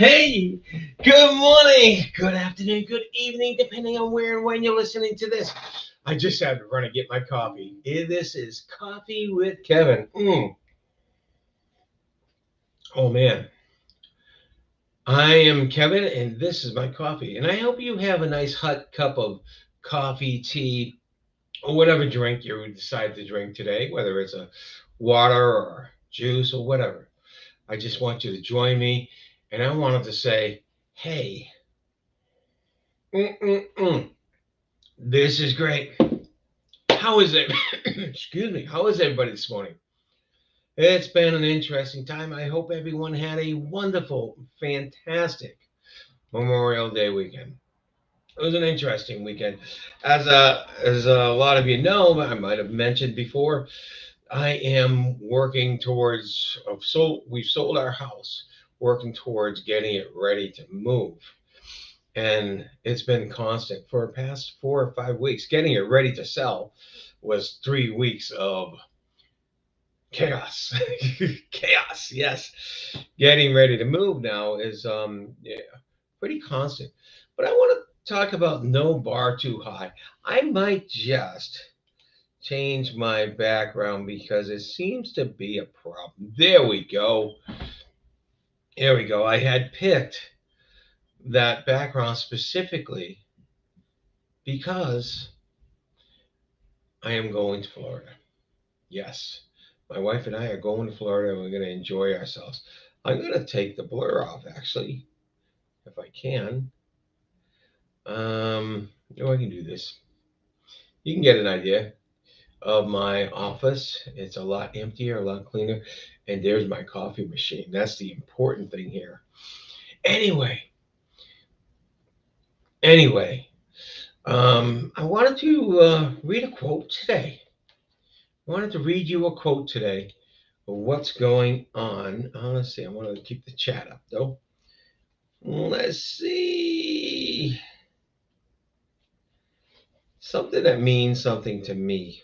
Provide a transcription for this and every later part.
Hey, good morning, good afternoon, good evening, depending on where and when you're listening to this. I just had to run and get my coffee. This is Coffee with Kevin. Oh man, I am Kevin, and this is my coffee. And I hope you have a nice hot cup of coffee, tea, or whatever drink you decide to drink today, whether it's a water or juice or whatever. I just want you to join me, and I wanted to say, hey, mm-mm-mm. This is great. How is it? Excuse me. How is everybody this morning? It's been an interesting time. I hope everyone had a wonderful, fantastic Memorial Day weekend. It was an interesting weekend. As a lot of you know, I might have mentioned before, I am working towards. So we've sold our house, working towards getting it ready to move, and it's been constant for the past 4 or 5 weeks. Getting it ready to sell was 3 weeks of chaos. Chaos, yes. Getting ready to move now is yeah, pretty constant. But I want to talk about no bar too high. I might just change my background because it seems to be a problem. There we go. There we go. I had picked that background specifically because I am going to Florida. Yes. My wife and I are going to Florida and we're going to enjoy ourselves. I'm going to take the blur off actually, if I can. Oh, I can do this. You can get an idea of my office. It's a lot emptier, a lot cleaner. And there's my coffee machine. That's the important thing here. Anyway, anyway, I wanted to read a quote today. I wanted to read you a quote today of what's going on. Let's see. I wanted to keep the chat up though. Let's see. Something that means something to me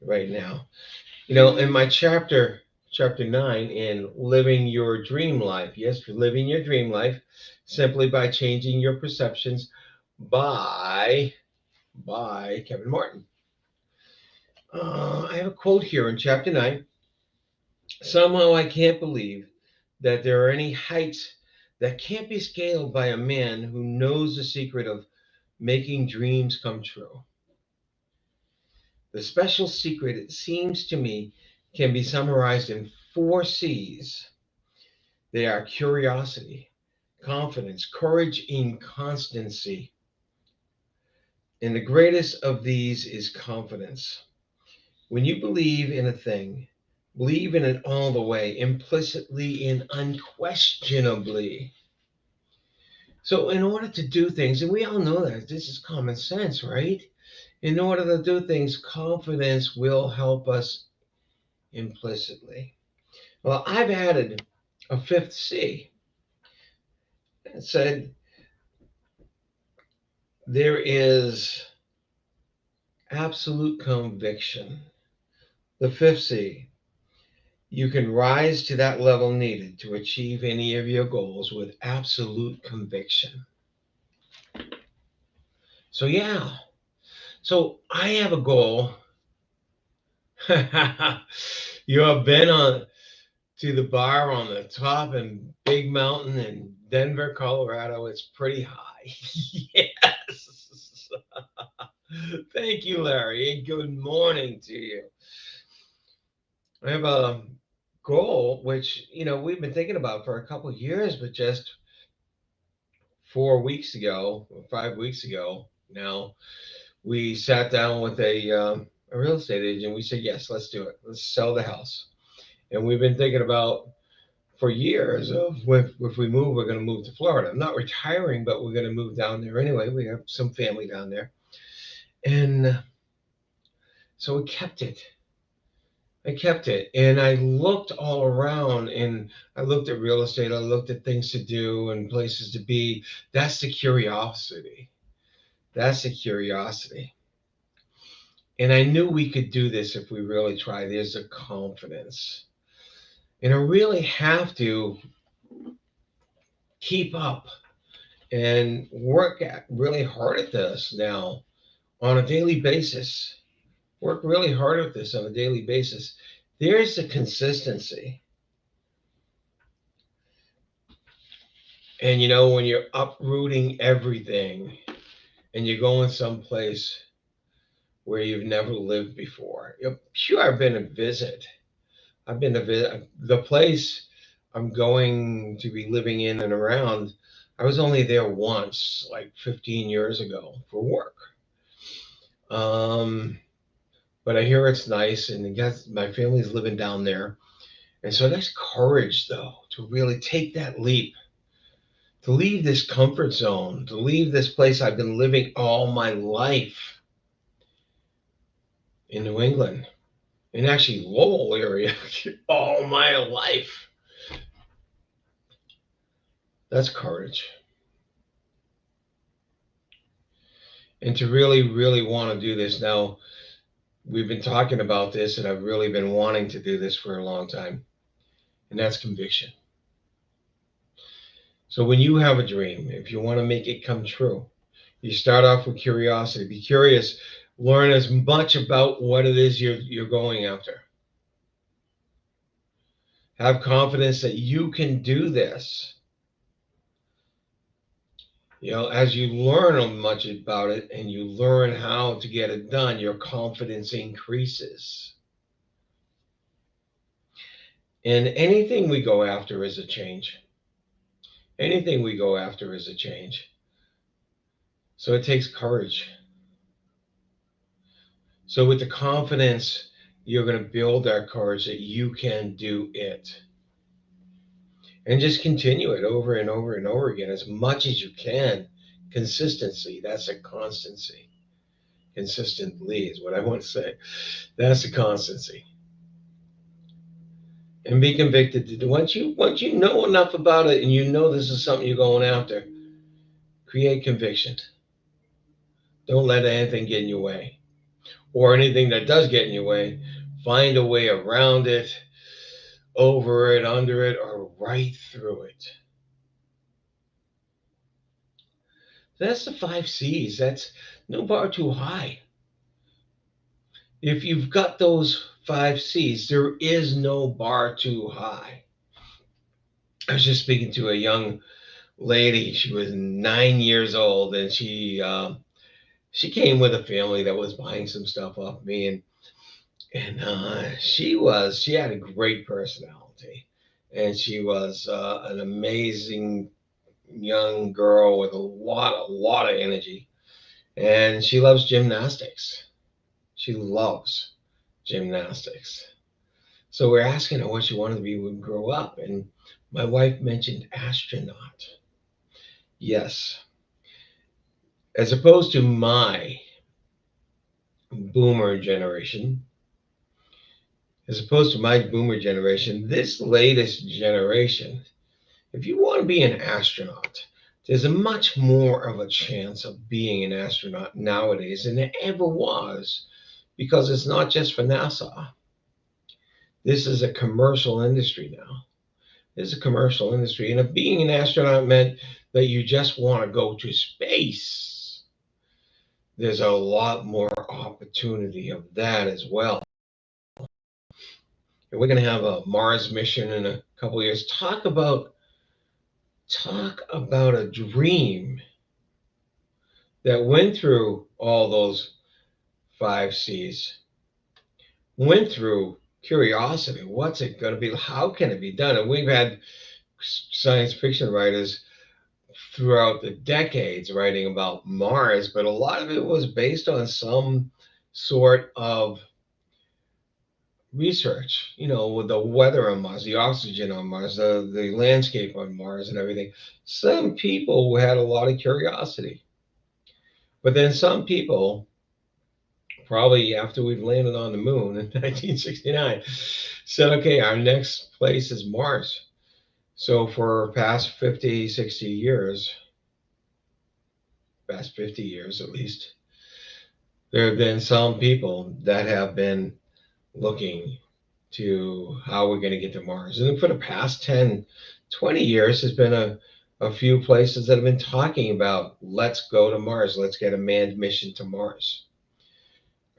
right now. In my chapter 9 in living your dream life. Yes, you're living your dream life simply by changing your perceptions by Kevin Martin. I have a quote here in chapter 9. Somehow I can't believe that there are any heights that can't be scaled by a man who knows the secret of making dreams come true. The special secret, it seems to me, can be summarized in 4 C's. They are curiosity, confidence, courage, and constancy. And the greatest of these is confidence. When you believe in a thing, believe in it all the way, implicitly and unquestionably. So, in order to do things, and we all know that this is common sense, right? In order to do things, confidence will help us implicitly. Well, I've added a fifth C. It said there is absolute conviction. The fifth C, you can rise to that level needed to achieve any of your goals with absolute conviction. So, yeah. So, I have a goal. You have been on to the bar on the top in Big Mountain in Denver, Colorado. It's pretty high. Yes. Thank you, Larry, and good morning to you. I have a goal which we've been thinking about for a couple of years, but just 4 weeks ago or 5 weeks ago now, we sat down with a real estate agent. We said, yes, let's do it. Let's sell the house. And we've been thinking about for years of if we move, we're going to move to Florida. I'm not retiring, but we're going to move down there anyway. We have some family down there. And so we kept it. I kept it. And I looked all around and I looked at real estate. I looked at things to do and places to be. That's the curiosity. That's the curiosity. And I knew we could do this if we really try. There's a confidence. And I really have to keep up and work really hard at this now on a daily basis. Work really hard at this on a daily basis. There's the consistency. And when you're uprooting everything and you're going someplace where you've never lived before. Sure, I've been to visit. I've been to visit the place I'm going to be living in and around. I was only there once, like 15 years ago, for work. Um, but I hear it's nice, and guess my family's living down there, and so that's courage, though, to really take that leap, to leave this comfort zone, to leave this place I've been living all my life in New England, in actually Lowell area, all my life. That's courage. And to really, really want to do this now, we've been talking about this, and I've really been wanting to do this for a long time, and that's conviction. So when you have a dream, if you want to make it come true, you start off with curiosity. Be curious. Learn as much about what it is you're going after. Have confidence that you can do this. As you learn much about it and you learn how to get it done, your confidence increases. And anything we go after is a change. Anything we go after is a change. So it takes courage. So with the confidence, you're going to build that courage that you can do it. And just continue it over and over and over again as much as you can. Consistency, that's a constancy. Consistently is what I want to say. That's the constancy. And be convicted. Once you know enough about it and you know this is something you're going after, create conviction. Don't let anything get in your way. Or anything that does get in your way, find a way around it, over it, under it, or right through it. That's the 5 C's. That's no bar too high. If you've got those 5 C's, there is no bar too high. I was just speaking to a young lady. She was 9 years old, and she came with a family that was buying some stuff off me, and she had a great personality, and she was an amazing young girl with a lot of energy, and she loves gymnastics. She loves gymnastics. So we're asking her what she wanted to be when she grew up, and my wife mentioned astronaut. Yes, as opposed to my boomer generation, this latest generation, if you want to be an astronaut, there's a much more of a chance of being an astronaut nowadays than there ever was because it's not just for NASA. This is a commercial industry now. This is a commercial industry. And if being an astronaut meant that you just want to go to space, there's a lot more opportunity of that as well. And we're going to have a Mars mission in a couple of years. Talk about a dream that went through all those 5 C's, went through curiosity. What's it going to be? How can it be done? And we've had science fiction writers throughout the decades writing about Mars, but a lot of it was based on some sort of research, with the weather on Mars, the oxygen on Mars, the landscape on Mars, and everything. Some people had a lot of curiosity. But then some people, probably after we've landed on the moon in 1969, said, okay, our next place is Mars. So for past 50, 60 years, past 50 years at least, there have been some people that have been looking to how we're going to get to Mars. And for the past 10, 20 years, there's been a few places that have been talking about let's go to Mars, let's get a manned mission to Mars.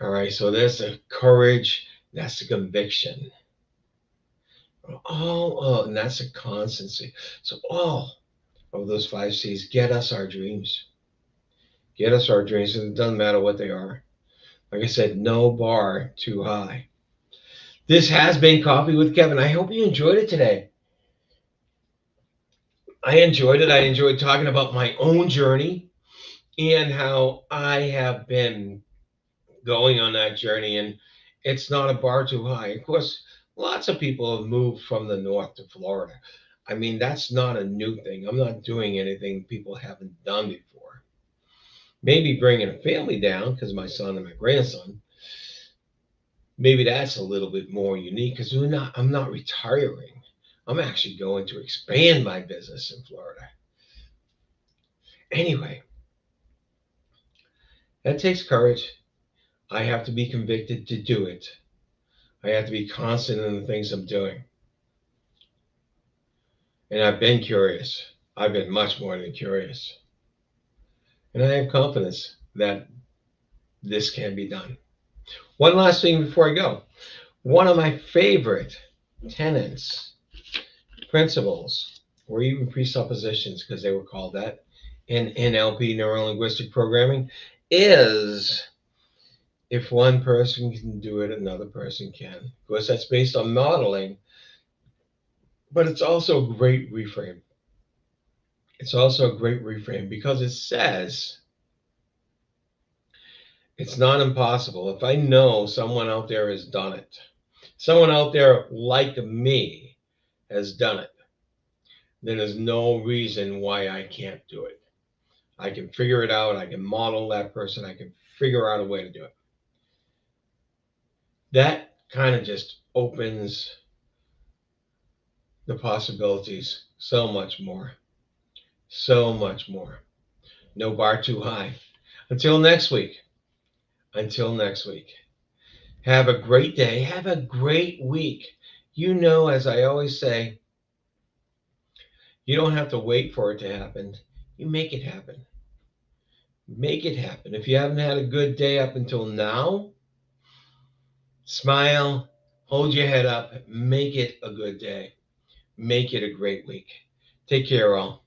All right, so there's the courage, that's the conviction, and that's the constancy. So all of those five C's get us our dreams. Get us our dreams, and it doesn't matter what they are. Like I said, no bar too high. This has been Coffee with Kevin. I hope you enjoyed it today. I enjoyed it. I enjoyed talking about my own journey and how I have been going on that journey. And it's not a bar too high. Of course, lots of people have moved from the north to Florida. I mean, that's not a new thing. I'm not doing anything people haven't done before. Maybe bringing a family down because my son and my grandson. Maybe that's a little bit more unique because I'm not retiring. I'm actually going to expand my business in Florida. Anyway, that takes courage. I have to be convicted to do it. I have to be constant in the things I'm doing. And I've been curious. I've been much more than curious. And I have confidence that this can be done. One last thing before I go. One of my favorite tenets, principles, or even presuppositions, because they were called that in NLP, neuro linguistic programming, is if one person can do it, another person can. Of course, that's based on modeling, but it's also a great reframe. It's also a great reframe because it says it's not impossible. If I know someone out there has done it, someone out there like me has done it, then there's no reason why I can't do it. I can figure it out. I can model that person. I can figure out a way to do it. That kind of just opens the possibilities so much more. So much more. No bar too high. Until next week. Until next week. Have a great day. Have a great week. You know, as I always say, you don't have to wait for it to happen. You make it happen. Make it happen. If you haven't had a good day up until now, smile, hold your head up, make it a good day. Make it a great week. Take care, all.